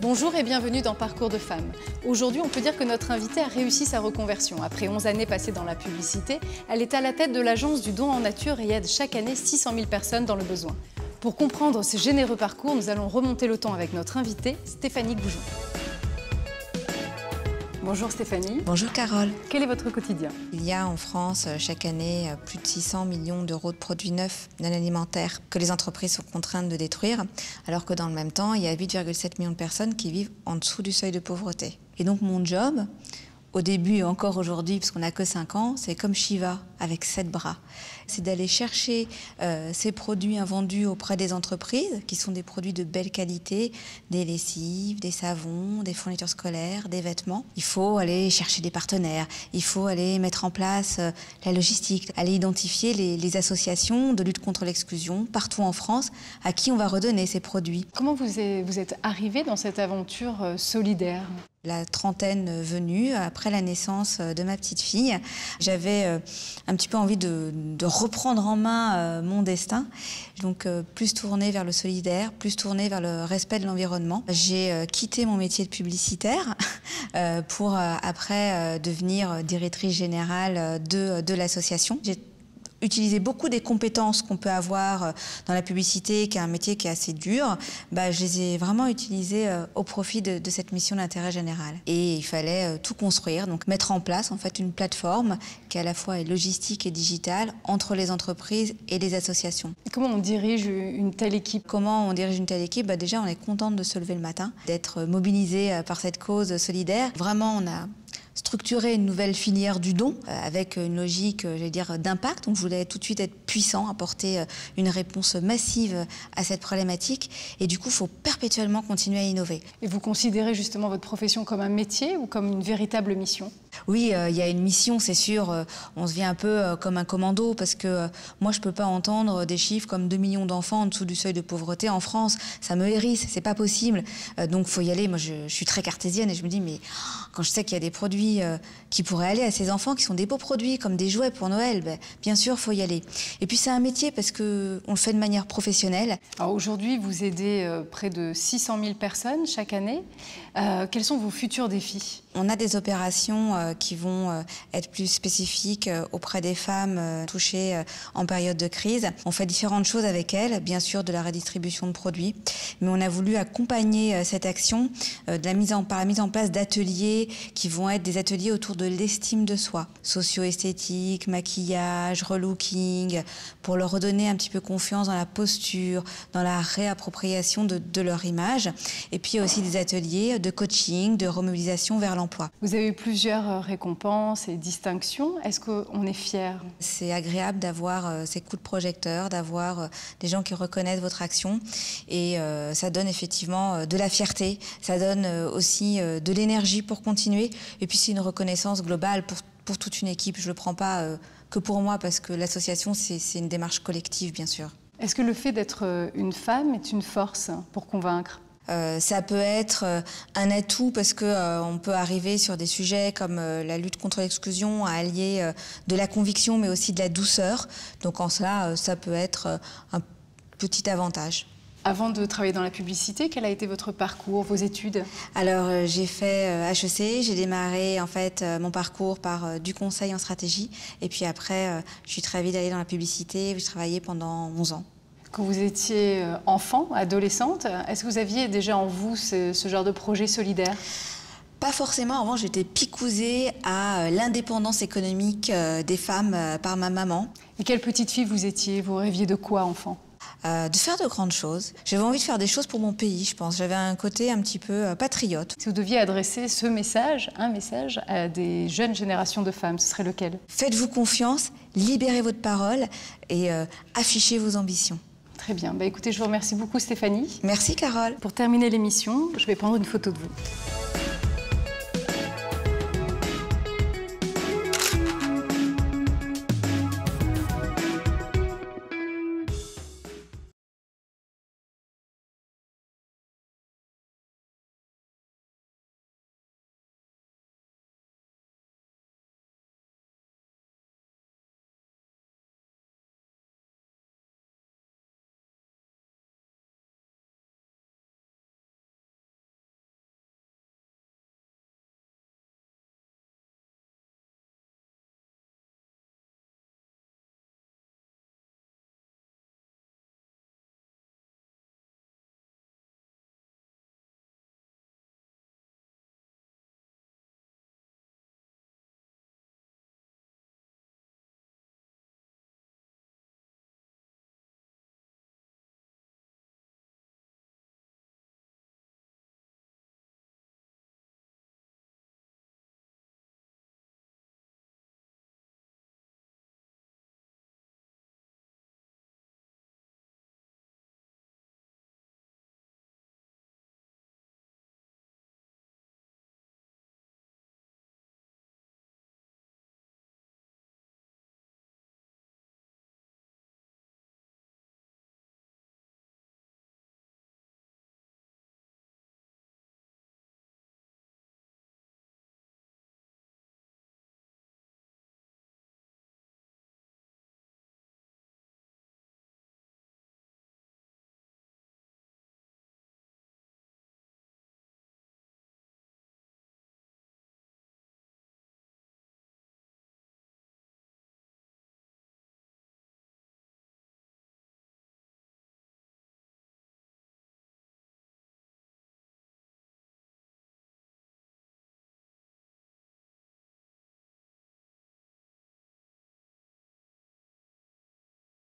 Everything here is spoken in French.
Bonjour et bienvenue dans Parcours de Femmes. Aujourd'hui, on peut dire que notre invitée a réussi sa reconversion. Après 11 années passées dans la publicité, elle est à la tête de l'agence du don en nature et aide chaque année 600 000 personnes dans le besoin. Pour comprendre ce généreux parcours, nous allons remonter le temps avec notre invitée, Stéphanie Goujon. Bonjour Stéphanie. Bonjour Carole. Quel est votre quotidien? Il y a en France chaque année plus de 600 millions d'euros de produits neufs non alimentaires que les entreprises sont contraintes de détruire, alors que dans le même temps, il y a 8,7 millions de personnes qui vivent en dessous du seuil de pauvreté. Et donc mon job, au début et encore aujourd'hui, parce qu'on n'a que 5 ans, c'est comme Shiva, avec 7 bras. C'est d'aller chercher ces produits invendus auprès des entreprises, qui sont des produits de belle qualité, des lessives, des savons, des fournitures scolaires, des vêtements. Il faut aller chercher des partenaires, il faut aller mettre en place la logistique, aller identifier les associations de lutte contre l'exclusion partout en France, à qui on va redonner ces produits. Comment vous êtes arrivée dans cette aventure solidaire? La trentaine venue, après la naissance de ma petite fille, j'avais un petit peu envie de reprendre en main mon destin. Donc plus tournée vers le solidaire, plus tournée vers le respect de l'environnement. J'ai quitté mon métier de publicitaire pour après devenir directrice générale de l'association. J'ai utiliser beaucoup des compétences qu'on peut avoir dans la publicité, qui est un métier qui est assez dur, je les ai vraiment utilisées au profit de cette mission d'intérêt général. Et il fallait tout construire, donc mettre en place en fait une plateforme qui à la fois est logistique et digitale entre les entreprises et les associations. Et comment on dirige une telle équipe? Comment on dirige une telle équipe? Déjà, on est contente de se lever le matin, d'être mobilisé par cette cause solidaire. Vraiment, on a structurer une nouvelle filière du don avec une logique, j'allais dire, d'impact. Donc, je voulais tout de suite être puissant, apporter une réponse massive à cette problématique. Et du coup, il faut perpétuellement continuer à innover. Et vous considérez justement votre profession comme un métier ou comme une véritable mission? Oui, il y a une mission, c'est sûr. On se vit un peu comme un commando parce que moi, je peux pas entendre des chiffres comme 2 millions d'enfants en dessous du seuil de pauvreté en France. Ça me hérisse, c'est pas possible. Donc, faut y aller. Moi, je suis très cartésienne et je me dis, mais quand je sais qu'il y a des produits qui pourraient aller à ces enfants, qui sont des beaux produits comme des jouets pour Noël, bien sûr, faut y aller. Et puis, c'est un métier parce que on le fait de manière professionnelle. Alors aujourd'hui, vous aidez près de 600 000 personnes chaque année. Quels sont vos futurs défis? On a des opérations qui vont être plus spécifiques auprès des femmes touchées en période de crise. On fait différentes choses avec elles, bien sûr de la redistribution de produits, mais on a voulu accompagner cette action par la mise en place d'ateliers qui vont être des ateliers autour de l'estime de soi, socio-esthétique, maquillage, relooking, pour leur redonner un petit peu confiance dans la posture, dans la réappropriation de leur image. Et puis il y a aussi des ateliers de coaching, de remobilisation vers l'emploi. Vous avez eu plusieurs récompenses et distinctions. Est-ce qu'on est fier? C'est agréable d'avoir ces coups de projecteur, d'avoir des gens qui reconnaissent votre action et ça donne effectivement de la fierté, ça donne aussi de l'énergie pour continuer et puis c'est une reconnaissance globale pour toute une équipe. Je ne le prends pas que pour moi parce que l'association c'est une démarche collective bien sûr. Est-ce que le fait d'être une femme est une force pour convaincre? Ça peut être un atout parce que on peut arriver sur des sujets comme la lutte contre l'exclusion à allier de la conviction mais aussi de la douceur. Donc en cela, ça peut être un petit avantage. Avant de travailler dans la publicité, quel a été votre parcours, vos études? Alors j'ai fait HEC, j'ai démarré en fait mon parcours par du conseil en stratégie et puis après je suis très vite allée dans la publicité où j'ai travaillé pendant 11 ans. Quand vous étiez enfant, adolescente, est-ce que vous aviez déjà en vous ce genre de projet solidaire? Pas forcément. Avant, j'étais picousée à l'indépendance économique des femmes par ma maman. Et quelle petite fille vous étiez? Vous rêviez de quoi, enfant? De faire de grandes choses. J'avais envie de faire des choses pour mon pays, je pense. J'avais un côté un petit peu patriote. Si vous deviez adresser ce message, un message à des jeunes générations de femmes, ce serait lequel? Faites-vous confiance, libérez votre parole et affichez vos ambitions. Très bien. Écoutez, je vous remercie beaucoup Stéphanie. Merci Carole. Pour terminer l'émission, je vais prendre une photo de vous.